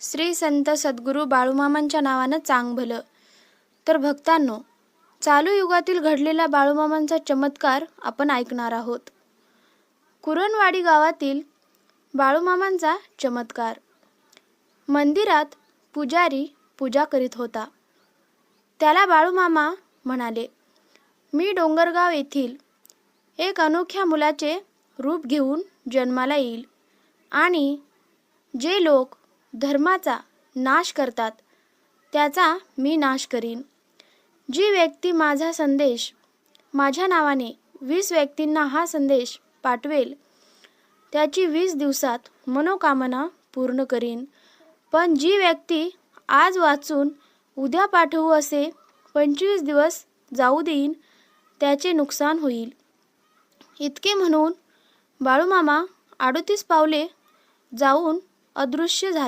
श्री संत सद्गुरू बाळूमामांच्या नावानं चांग भलं. तर भक्तांनो, चालू युगातील घडलेला बाळूमामांचा चमत्कार आपण ऐकणार आहोत. कुरणवाडी गावातील बाळूमामांचा चमत्कार. मंदिरात पुजारी पूजा करीत होता. त्याला बाळूमामा म्हणाले, मी डोंगरगाव येथील एक अनोख्या मुलाचे रूप घेऊन जन्माला येईल आणि जे लोक धर्माचा नाश करतात त्याचा मी नाश करीन. जी व्यक्ती माझा संदेश माझ्या नावाने 20 व्यक्तींना हा संदेश पाठवेल त्याची 20 दिवसात मनोकामना पूर्ण करीन. पण जी व्यक्ती आज वाचून उद्या पाठवू असे 25 दिवस जाऊ देईन त्याचे नुकसान होईल. इतके म्हणून बाळूमामा 38 पावले जाऊन अदृश्य झाले.